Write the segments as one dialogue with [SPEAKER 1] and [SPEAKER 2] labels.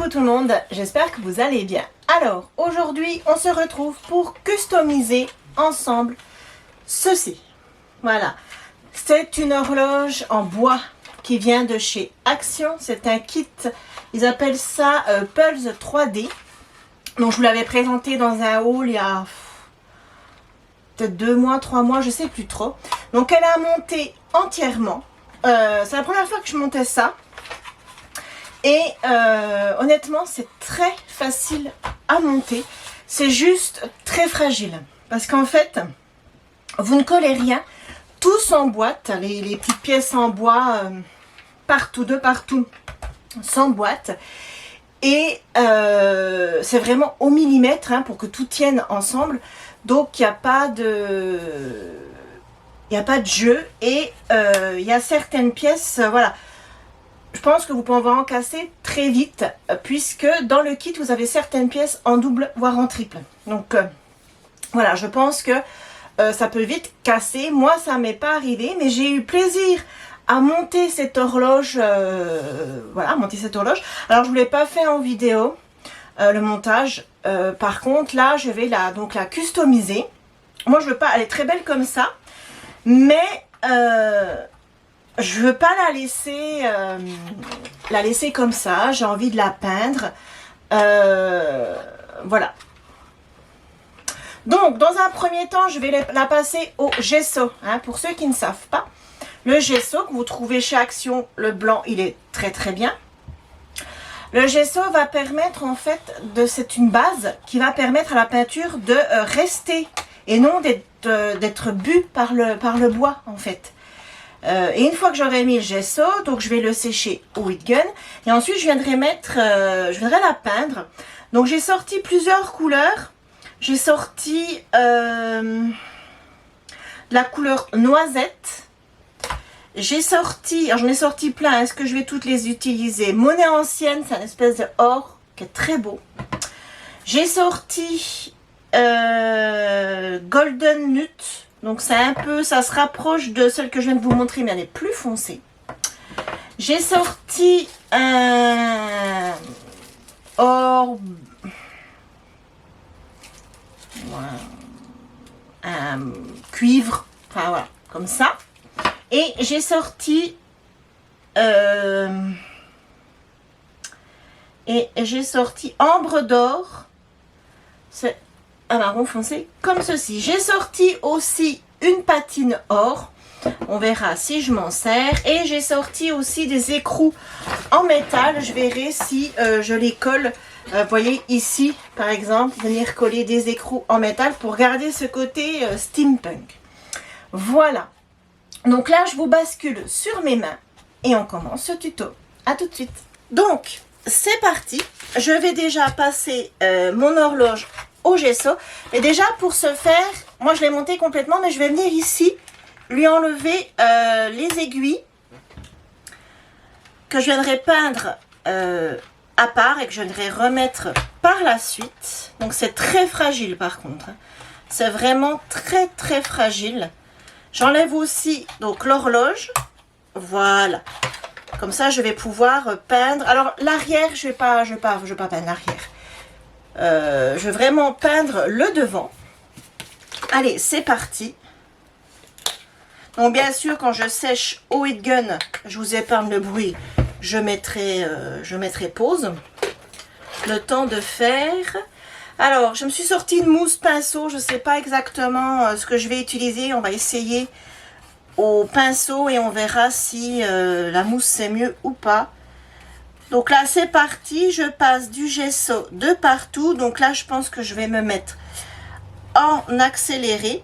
[SPEAKER 1] Coucou tout le monde, j'espère que vous allez bien. Alors, aujourd'hui, on se retrouve pour customiser ensemble ceci. Voilà, c'est une horloge en bois qui vient de chez Action. C'est un kit, ils appellent ça Pulse 3D. Donc, je vous l'avais présenté dans un haul il y a peut-être 2 mois, 3 mois, je sais plus trop. Donc, elle a monté entièrement. C'est la première fois que je montais ça. Et honnêtement, c'est très facile à monter. C'est juste très fragile. Parce qu'en fait, vous ne collez rien. Tout s'emboîte. Les petites pièces en bois, partout, de partout, s'emboîtent. Et c'est vraiment au millimètre hein, pour que tout tienne ensemble. Donc, il n'y a pas de... Il n'y a pas de jeu. Et il y a certaines pièces, voilà... Je pense que vous pouvez en casser très vite puisque dans le kit vous avez certaines pièces en double voire en triple. Donc voilà, je pense que ça peut vite casser. Moi ça m'est pas arrivé mais j'ai eu plaisir à monter cette horloge. Voilà, monter cette horloge. Alors je ne l'ai pas fait en vidéo le montage. Par contre là je vais la customiser. Moi je veux pas, elle est très belle comme ça mais je veux pas la laisser comme ça. J'ai envie de la peindre. Voilà. Donc, dans un premier temps, je vais la passer au gesso. Hein, pour ceux qui ne savent pas, le gesso que vous trouvez chez Action, le blanc, il est très très bien. Le gesso va permettre en fait, c'est une base qui va permettre à la peinture de rester et non d'être bu par le bois en fait. Et une fois que j'aurai mis le gesso, donc je vais le sécher au heat gun. Et ensuite je viendrai la peindre. Donc j'ai sorti plusieurs couleurs. J'ai sorti la couleur noisette. J'ai sorti, alors j'en ai sorti plein, est-ce que je vais toutes les utiliser? Monnaie ancienne, c'est une espèce de or qui est très beau. J'ai sorti Golden Nut. Donc c'est un peu, ça se rapproche de celle que je viens de vous montrer, mais elle est plus foncée. J'ai sorti un or, un cuivre, enfin voilà, comme ça. Et j'ai sorti ambre d'or. C'est un marron foncé comme ceci. J'ai sorti aussi une patine or. On verra si je m'en sers. Et j'ai sorti aussi des écrous en métal. Je verrai si je les colle. Vous voyez ici, par exemple, venir coller des écrous en métal pour garder ce côté steampunk. Voilà. Donc là, je vous bascule sur mes mains et on commence ce tuto. À tout de suite. Donc, c'est parti. Je vais déjà passer mon horloge au gesso. Et déjà pour ce faire, moi je l'ai monté complètement, mais je vais venir ici lui enlever les aiguilles que je viendrai peindre à part et que je viendrai remettre par la suite. Donc c'est très fragile par contre. C'est vraiment très très fragile. J'enlève aussi donc l'horloge. Voilà. Comme ça je vais pouvoir peindre. Alors l'arrière, je vais pas peindre l'arrière. Je vais vraiment peindre le devant. Allez, c'est parti. Donc bien sûr, quand je sèche au heat gun, je vous épargne le bruit. Je mettrai pause. Le temps de faire. Alors, je me suis sorti une mousse pinceau. Je ne sais pas exactement ce que je vais utiliser. On va essayer au pinceau et on verra si la mousse c'est mieux ou pas. Donc là, c'est parti. Je passe du gesso de partout. Donc là, je pense que je vais me mettre en accéléré.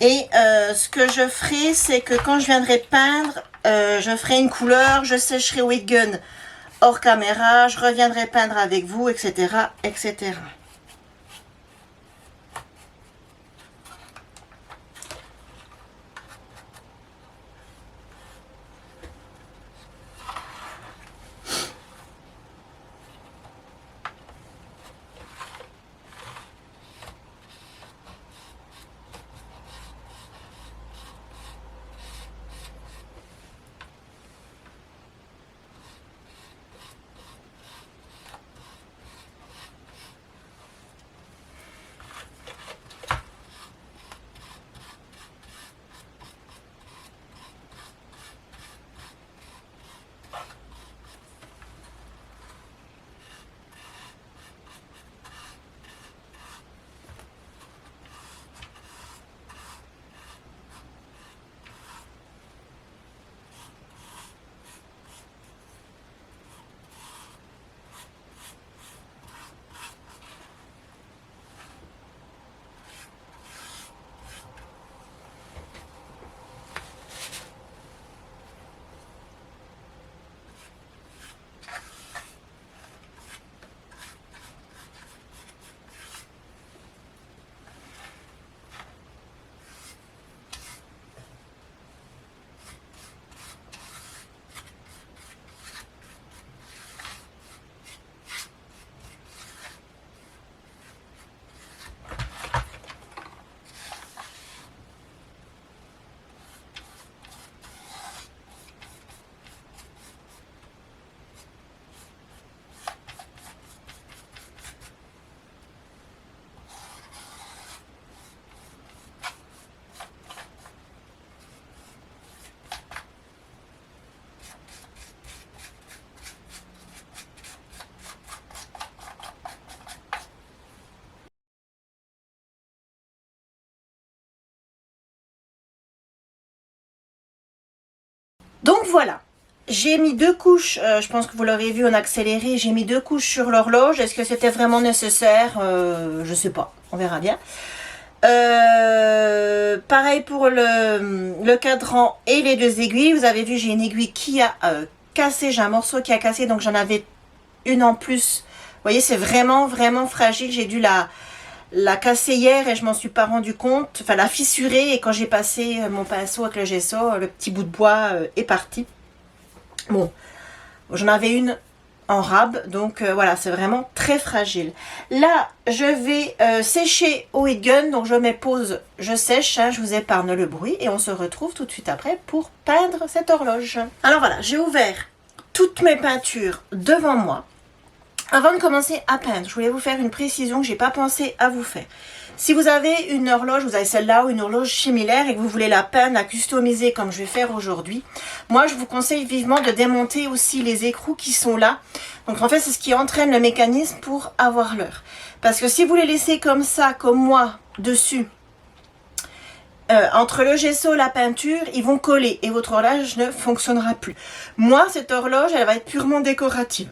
[SPEAKER 1] Et ce que je ferai, c'est que quand je viendrai peindre, je ferai une couleur, je sécherai au heat gun hors caméra, je reviendrai peindre avec vous, etc., etc. Donc voilà, j'ai mis 2 couches, je pense que vous l'aurez vu en accéléré, j'ai mis 2 couches sur l'horloge. Est-ce que c'était vraiment nécessaire? Je sais pas, on verra bien. Pareil pour le cadran et les 2 aiguilles. Vous avez vu, j'ai une aiguille qui a cassé, j'ai un morceau qui a cassé, donc j'en avais une en plus. Vous voyez, c'est vraiment fragile. J'ai dû la casser hier et je m'en suis pas rendu compte. Enfin, la fissurer, et quand j'ai passé mon pinceau avec le gesso, le petit bout de bois est parti. Bon, j'en avais une en rab, donc voilà, c'est vraiment très fragile. Là, je vais sécher au heat gun, donc je mets pause, je sèche, hein, je vous épargne le bruit et on se retrouve tout de suite après pour peindre cette horloge. Alors voilà, j'ai ouvert toutes mes peintures devant moi. Avant de commencer à peindre, je voulais vous faire une précision que j'ai pas pensé à vous faire. Si vous avez une horloge, vous avez celle-là ou une horloge similaire et que vous voulez la peindre, la customiser comme je vais faire aujourd'hui, moi je vous conseille vivement de démonter aussi les écrous qui sont là. Donc en fait c'est ce qui entraîne le mécanisme pour avoir l'heure. Parce que si vous les laissez comme ça, comme moi, dessus, entre le gesso et la peinture, ils vont coller et votre horloge ne fonctionnera plus. Moi cette horloge, elle va être purement décorative.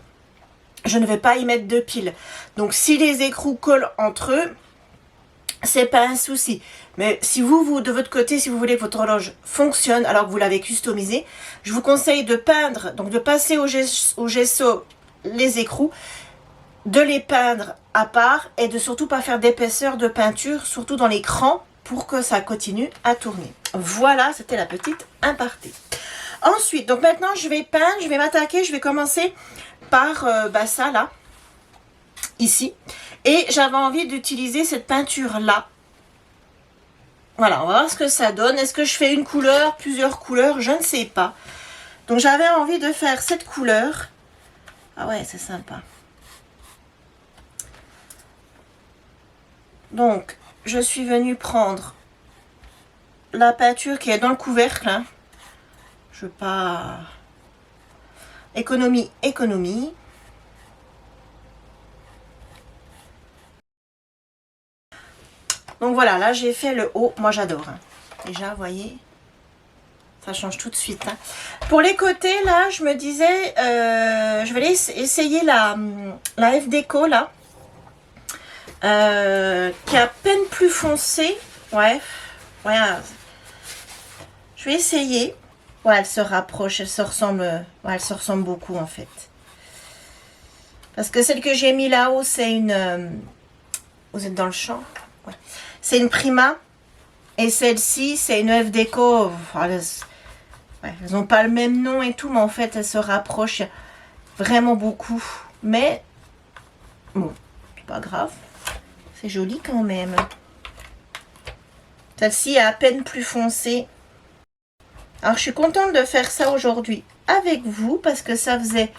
[SPEAKER 1] Je ne vais pas y mettre de piles. Donc si les écrous collent entre eux, c'est pas un souci. Mais si vous, de votre côté, si vous voulez que votre horloge fonctionne alors que vous l'avez customisée, je vous conseille de peindre, donc de passer au gesso les écrous, de les peindre à part et de surtout pas faire d'épaisseur de peinture, surtout dans les crans, pour que ça continue à tourner. Voilà, c'était la petite aparté. Ensuite, donc maintenant je vais peindre, je vais m'attaquer, je vais commencer par ça là, ici. Et j'avais envie d'utiliser cette peinture là. Voilà, on va voir ce que ça donne. Est-ce que je fais une couleur, plusieurs couleurs? Je ne sais pas. Donc j'avais envie de faire cette couleur. Ah ouais, c'est sympa. Donc, je suis venue prendre la peinture qui est dans le couvercle. Hein. Je veux pas... Économie, économie. Donc voilà, là j'ai fait le haut. Moi j'adore. Hein. Déjà, vous voyez, ça change tout de suite. Hein. Pour les côtés, là, je me disais, je vais essayer la F Déco, là. Qui est à peine plus foncée. Ouais, voilà. Je vais essayer. Ouais, elle se rapproche, elle se ressemble, ouais, elle se ressemble beaucoup en fait. Parce que celle que j'ai mis là-haut, c'est une... vous êtes dans le champ? Ouais. C'est une Prima. Et celle-ci, c'est une F Déco. Elles n'ont pas le même nom et tout, mais en fait, elles se rapprochent vraiment beaucoup. Mais, bon, c'est pas grave. C'est joli quand même. Celle-ci est à peine plus foncée. Alors, je suis contente de faire ça aujourd'hui avec vous parce que ça faisait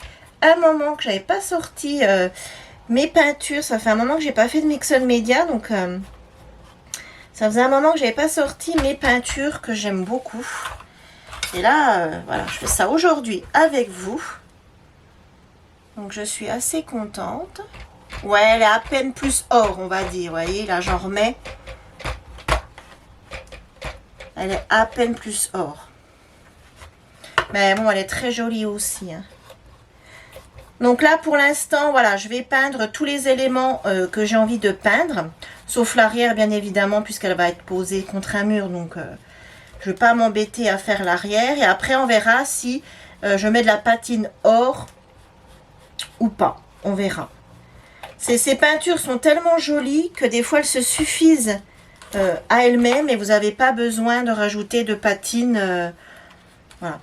[SPEAKER 1] un moment que j'avais pas sorti mes peintures. Ça fait un moment que j'ai pas fait de Mixon Media, donc ça faisait un moment que j'avais pas sorti mes peintures que j'aime beaucoup. Et là, voilà, je fais ça aujourd'hui avec vous. Donc, je suis assez contente. Ouais, elle est à peine plus or, on va dire. Vous voyez, là, j'en remets. Elle est à peine plus or. Mais bon, elle est très jolie aussi. Hein. Donc là, pour l'instant, voilà, je vais peindre tous les éléments que j'ai envie de peindre. Sauf l'arrière, bien évidemment, puisqu'elle va être posée contre un mur. Donc, je ne vais pas m'embêter à faire l'arrière. Et après, on verra si je mets de la patine or ou pas. On verra. Ces peintures sont tellement jolies que des fois, elles se suffisent à elles-mêmes. Et vous n'avez pas besoin de rajouter de patine. Voilà.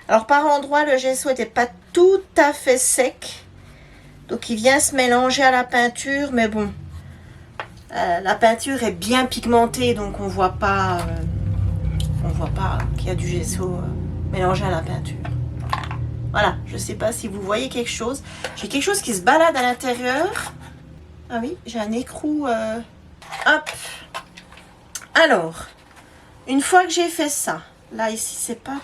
[SPEAKER 1] Alors par endroits, le gesso n'était pas tout à fait sec. Donc il vient se mélanger à la peinture. Mais bon, la peinture est bien pigmentée. Donc on voit pas qu'il y a du gesso mélangé à la peinture. Voilà, je ne sais pas si vous voyez quelque chose. J'ai quelque chose qui se balade à l'intérieur. Ah oui, j'ai un écrou. Hop. Alors, une fois que j'ai fait ça. Là, ici, c'est pas...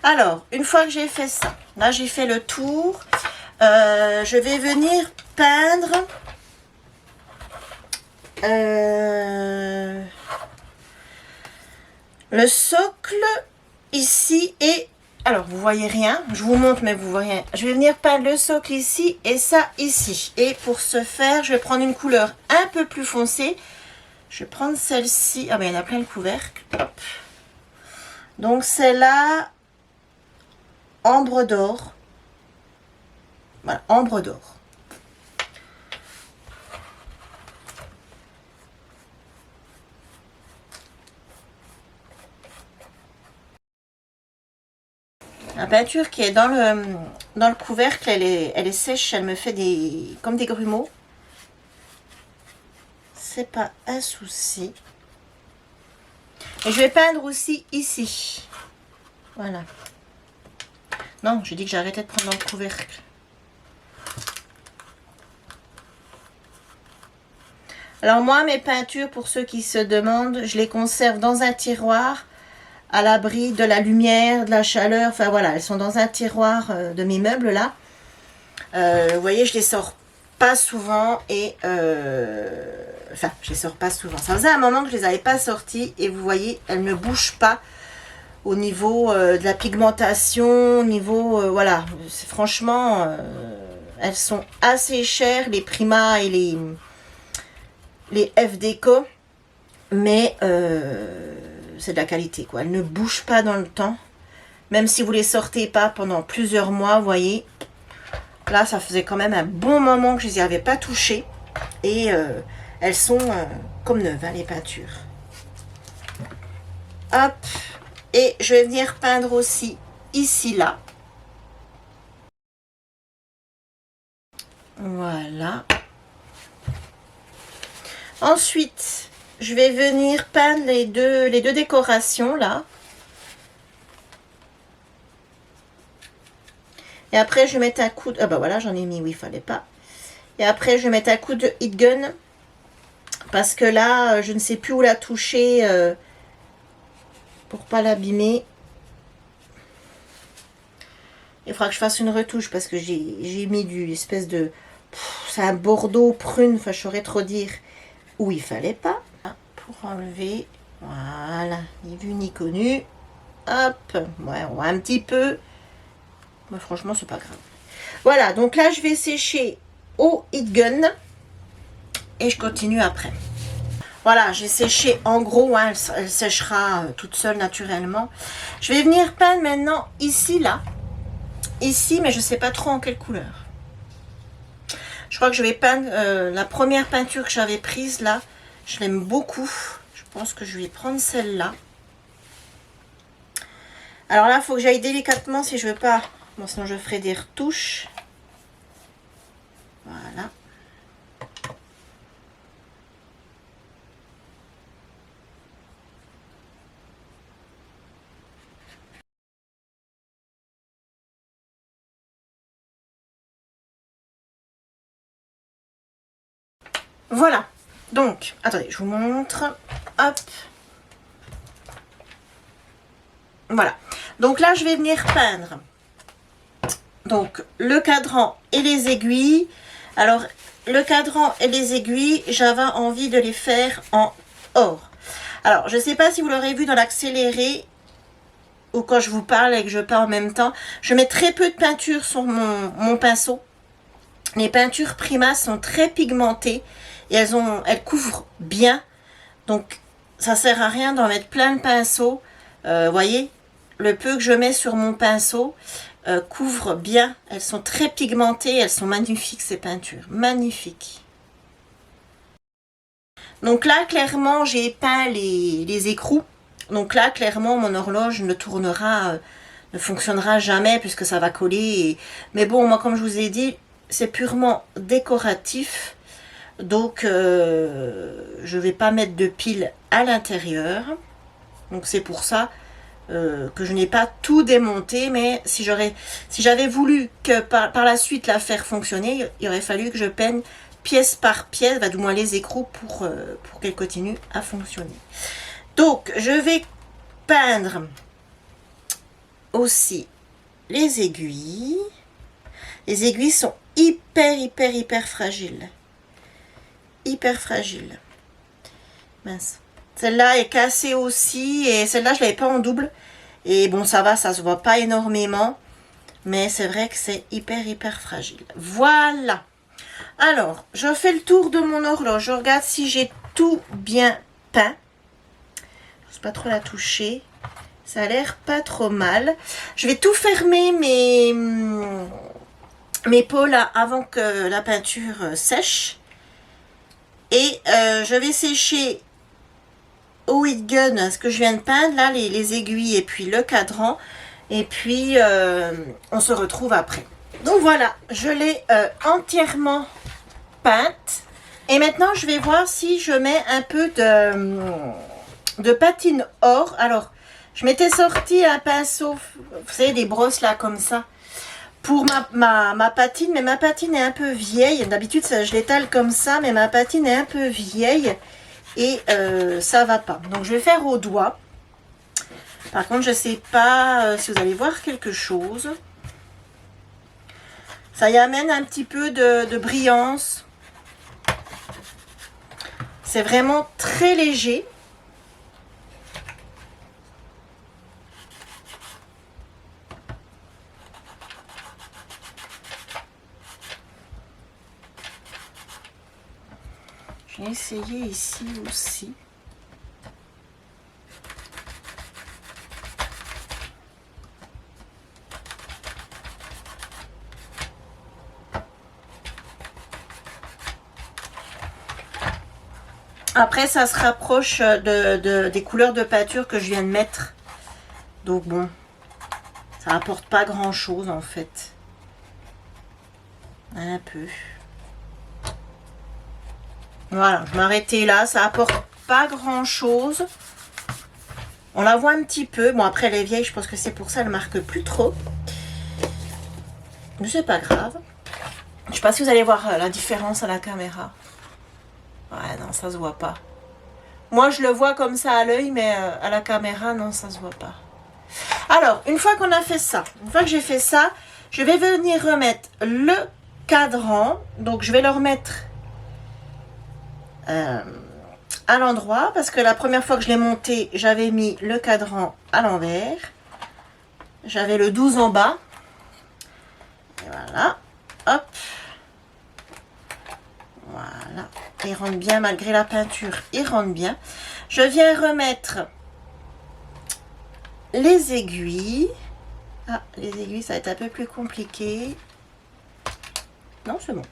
[SPEAKER 1] Alors, une fois que j'ai fait ça, là j'ai fait le tour, je vais venir peindre Le socle ici est... Alors, vous voyez rien. Je vous montre, mais vous voyez rien. Je vais venir peindre le socle ici et ça ici. Et pour ce faire, je vais prendre une couleur un peu plus foncée. Je vais prendre celle-ci. Ah ben, il y en a plein le couvercle. Hop. Donc, celle-là, ambre d'or. Voilà, ambre d'or. La peinture qui est dans le couvercle, elle est sèche, elle me fait comme des grumeaux. C'est pas un souci. Et je vais peindre aussi ici. Voilà. Non, j'ai dit que j'arrêtais de prendre dans le couvercle. Alors moi, mes peintures, pour ceux qui se demandent, je les conserve dans un tiroir à l'abri de la lumière, de la chaleur. Enfin voilà, elles sont dans un tiroir de mes meubles là. Vous voyez, je les sors pas souvent et... enfin, je les sors pas souvent. Ça faisait un moment que je les avais pas sorties et vous voyez, elles ne bougent pas au niveau de la pigmentation, au niveau... voilà, franchement, elles sont assez chères, les Prima et les F-Déco, mais c'est de la qualité, quoi. Elles ne bougent pas dans le temps, même si vous les sortez pas pendant plusieurs mois, vous voyez. Là, ça faisait quand même un bon moment que je les avais pas touchées, et elles sont comme neuves, hein, les peintures. Hop, et je vais venir peindre aussi ici, là. Voilà. Ensuite, je vais venir peindre les deux décorations là. Et après, je vais mettre un coup de... Ah bah voilà, j'en ai mis où il fallait pas. Et après, je vais mettre un coup de heat gun. Parce que là, je ne sais plus où la toucher pour pas l'abîmer. Il faudra que je fasse une retouche parce que j'ai mis du espèce de... C'est un bordeaux prune, enfin je saurais trop dire où il fallait pas. Pour enlever, voilà, ni vu ni connu. Hop, ouais, on voit un petit peu. Mais franchement, c'est pas grave. Voilà, donc là, je vais sécher au heat gun. Et je continue après. Voilà, j'ai séché en gros, hein, elle séchera toute seule naturellement. Je vais venir peindre maintenant ici, là. Ici, mais je sais pas trop en quelle couleur. Je crois que je vais peindre la première peinture que j'avais prise là. Je l'aime beaucoup. Je pense que je vais prendre celle-là. Alors là, il faut que j'aille délicatement si je veux pas. Bon, sinon je ferai des retouches. Voilà. Voilà. Donc, attendez, je vous montre. Hop. Voilà. Donc là, je vais venir peindre. Donc, le cadran et les aiguilles. Alors, le cadran et les aiguilles, j'avais envie de les faire en or. Alors, je ne sais pas si vous l'aurez vu dans l'accéléré ou quand je vous parle et que je peins en même temps. Je mets très peu de peinture sur mon pinceau. Les peintures Prima sont très pigmentées et elles couvrent bien. Donc, ça sert à rien d'en mettre plein de pinceaux. Voyez, le peu que je mets sur mon pinceau couvre bien. Elles sont très pigmentées, elles sont magnifiques ces peintures. Magnifiques. Donc là, clairement, j'ai peint les écrous. Donc là, clairement, mon horloge ne tournera, ne fonctionnera jamais puisque ça va coller. Mais bon, moi, comme je vous ai dit, c'est purement décoratif. Donc, je ne vais pas mettre de pile à l'intérieur. Donc, c'est pour ça que je n'ai pas tout démonté. Mais si j'avais voulu que par la suite la faire fonctionner, il aurait fallu que je peigne pièce par pièce, du moins les écrous, pour qu'elle continue à fonctionner. Donc, je vais peindre aussi les aiguilles. Les aiguilles sont hyper fragiles. Hyper fragiles. Mince. Celle-là est cassée aussi et celle-là je l'avais pas en double. Et bon ça va, ça se voit pas énormément. Mais c'est vrai que c'est hyper fragile. Voilà. Alors, je fais le tour de mon horloge. Je regarde si j'ai tout bien peint. Je n'ose pas trop la toucher. Ça a l'air pas trop mal. Je vais tout fermer mes pots là avant que la peinture sèche. Et je vais sécher au heat gun ce que je viens de peindre. Là, les aiguilles et puis le cadran. Et puis, on se retrouve après. Donc voilà, je l'ai entièrement peinte. Et maintenant, je vais voir si je mets un peu de patine or. Alors, je m'étais sorti un pinceau, vous savez, des brosses là comme ça, pour ma patine. Mais ma patine est un peu vieille. D'habitude, je l'étale comme ça, mais ma patine est un peu vieille. Et ça va pas. Donc, je vais faire au doigt. Par contre, je ne sais pas si vous allez voir quelque chose. Ça y amène un petit peu de brillance. C'est vraiment très léger. Je vais essayer ici aussi. Après, ça se rapproche des couleurs de peinture que je viens de mettre. Donc bon, ça apporte pas grand chose en fait. Un peu. Voilà, je m'arrêtais là. Ça apporte pas grand chose. On la voit un petit peu. Bon, après, elle est vieille. Je pense que c'est pour ça elle marque plus trop. Mais c'est pas grave. Je sais pas si vous allez voir la différence à la caméra. Ouais, non, ça se voit pas. Moi, je le vois comme ça à l'œil, mais à la caméra, non, ça se voit pas. Alors, une fois qu'on a fait ça, une fois que j'ai fait ça, je vais venir remettre le cadran. Donc, je vais le remettre à l'endroit, parce que la première fois que je l'ai monté, j'avais mis le cadran à l'envers. J'avais le 12 en bas. Et voilà. Hop. Voilà, il rentre bien malgré la peinture, il rentre bien. Je viens remettre les aiguilles. Ah, les aiguilles, ça va être un peu plus compliqué. Non, c'est bon.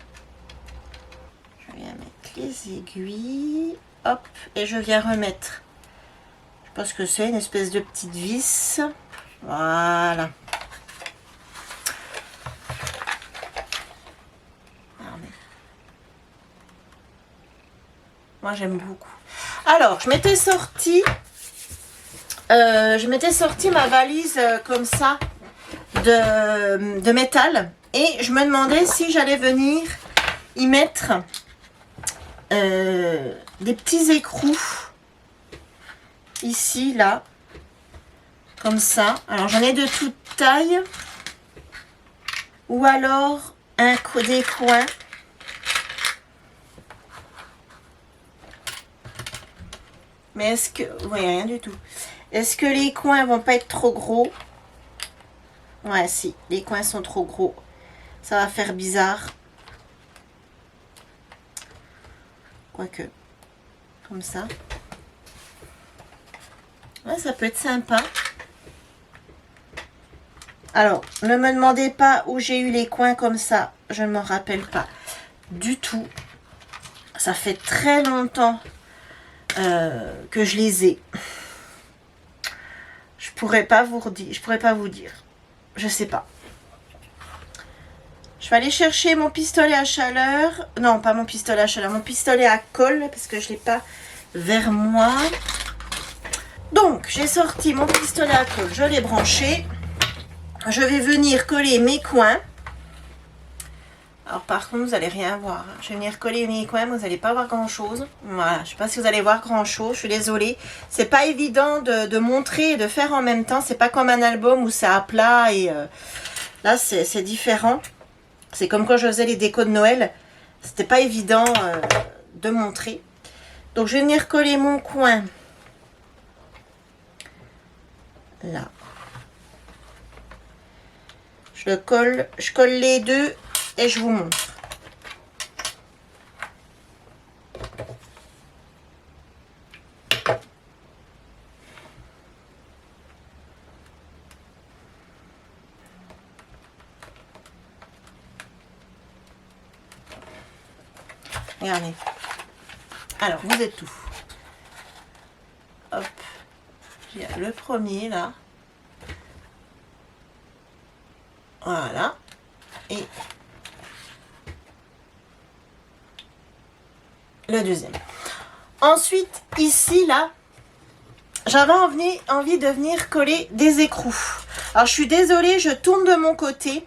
[SPEAKER 1] Je viens mettre les aiguilles. Hop, et je viens remettre. Je pense que c'est une espèce de petite vis. Voilà. Moi, j'aime beaucoup. Alors, je m'étais sorti ma valise comme ça de métal. Et je me demandais si j'allais venir y mettre des petits écrous. Ici, là. Comme ça. Alors, j'en ai de toute taille. Ou alors, des coins. Mais est-ce que... Oui, rien du tout. Est-ce que les coins vont pas être trop gros? Ouais, si. Les coins sont trop gros. Ça va faire bizarre. Quoique. Comme ça. Ouais, ça peut être sympa. Alors, ne me demandez pas où j'ai eu les coins comme ça. Je ne me rappelle pas du tout. Ça fait très longtemps que je les ai. Je pourrais pas vous dire. Je sais pas. Je vais aller chercher mon pistolet à chaleur. Non, pas mon pistolet à chaleur. Mon pistolet à colle, parce que je l'ai pas vers moi. Donc, j'ai sorti mon pistolet à colle. Je l'ai branché. Je vais venir coller mes coins. Alors par contre, vous n'allez rien voir. Je vais venir coller mes coins, mais vous n'allez pas voir grand chose. Voilà, je ne sais pas si vous allez voir grand chose. Je suis désolée. C'est pas évident de montrer et de faire en même temps. C'est pas comme un album où c'est à plat et là c'est différent. C'est comme quand je faisais les décos de Noël. C'était pas évident de montrer. Donc je vais venir coller mon coin là. Je colle les deux et je vous montre. Regardez. Alors, vous êtes où? Hop. J'ai le premier là. Voilà. Et le deuxième. Ensuite, ici, là, j'avais envie de venir coller des écrous. Alors, je suis désolée, je tourne de mon côté.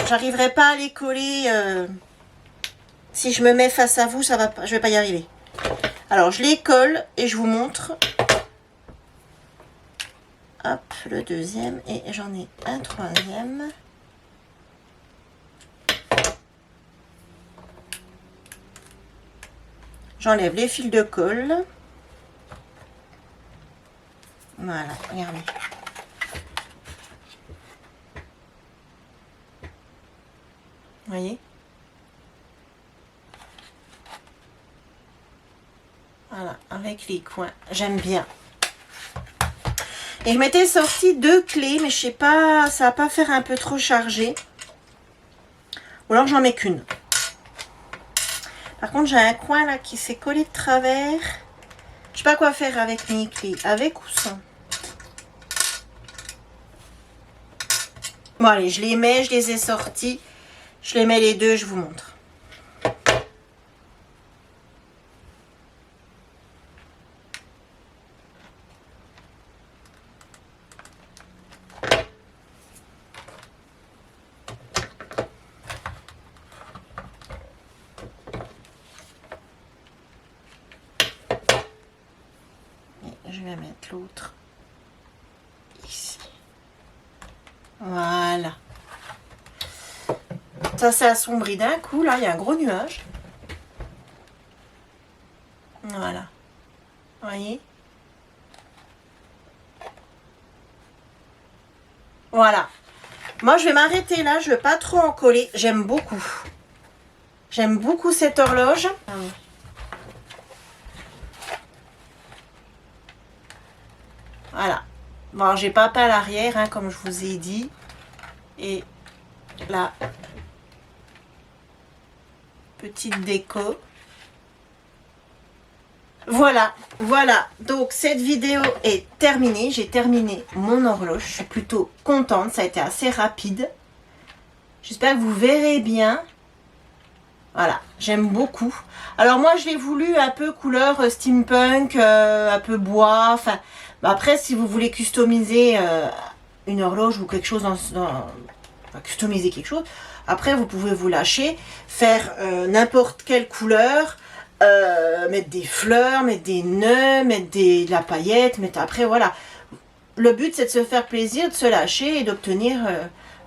[SPEAKER 1] J'arriverai pas à les coller. Si je me mets face à vous, ça va pas, je vais pas y arriver. Alors, je les colle et je vous montre. Hop, le deuxième. Et j'en ai un troisième. J'enlève les fils de colle. Voilà, regardez. Vous voyez? Voilà, avec les coins. J'aime bien. Et je m'étais sorti 2 clés, mais je sais pas, ça va pas faire un peu trop chargé. Ou alors j'en mets qu'une. Par contre, j'ai un coin là qui s'est collé de travers. Je sais pas quoi faire avec mes clés, avec ou sans. Bon allez, je les mets, je les ai sortis. Je les mets les deux, je vous montre. Je vais mettre l'autre ici. Voilà. Ça s'est assombri d'un coup. Là, il y a un gros nuage. Voilà. Vous voyez? Voilà. Moi, je vais m'arrêter là. Je ne vais pas trop en coller. J'aime beaucoup. J'aime beaucoup cette horloge. Ah oui. Voilà. Bon, j'ai pas à l'arrière, hein, comme je vous ai dit. Et la petite déco. Voilà, voilà. Donc, cette vidéo est terminée. J'ai terminé mon horloge. Je suis plutôt contente. Ça a été assez rapide. J'espère que vous verrez bien. Voilà, j'aime beaucoup. Alors moi, je l'ai voulu un peu couleur steampunk, un peu bois. Enfin, après, si vous voulez customiser une horloge ou quelque chose enfin, customiser quelque chose, après, vous pouvez vous lâcher, faire n'importe quelle couleur, mettre des fleurs, mettre des nœuds, mettre de la paillette, mettre après, voilà. Le but, c'est de se faire plaisir, de se lâcher et d'obtenir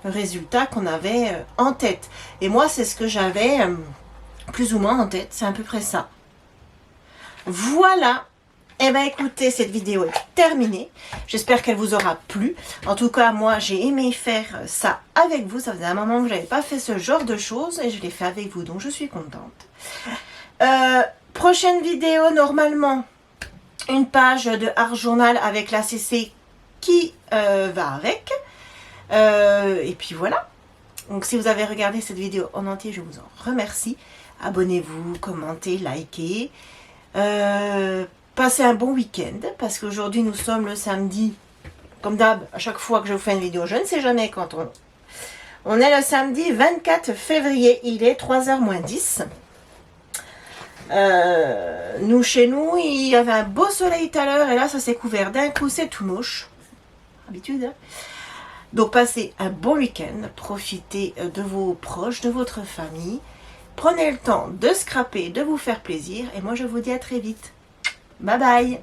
[SPEAKER 1] le résultat qu'on avait en tête. Et moi, c'est ce que j'avais plus ou moins en tête. C'est à peu près ça. Voilà. Eh bien, écoutez, cette vidéo est terminée. J'espère qu'elle vous aura plu. En tout cas, moi, j'ai aimé faire ça avec vous. Ça faisait un moment que je n'avais pas fait ce genre de choses et je l'ai fait avec vous, donc je suis contente. Prochaine vidéo, normalement, une page de Art Journal avec la CC qui va avec. Et puis voilà. Donc si vous avez regardé cette vidéo en entier, je vous en remercie. Abonnez-vous, commentez, likez. Passez un bon week-end parce qu'aujourd'hui nous sommes le samedi. Comme d'hab, à chaque fois que je vous fais une vidéo, je ne sais jamais quand on est le samedi 24 février. Il est 3h moins 10. Nous, chez nous, il y avait un beau soleil tout à l'heure et là, ça s'est couvert d'un coup, c'est tout moche. Habitude, hein. Donc, passez un bon week-end, profitez de vos proches, de votre famille. Prenez le temps de scraper, de vous faire plaisir. Et moi, je vous dis à très vite. Bye bye!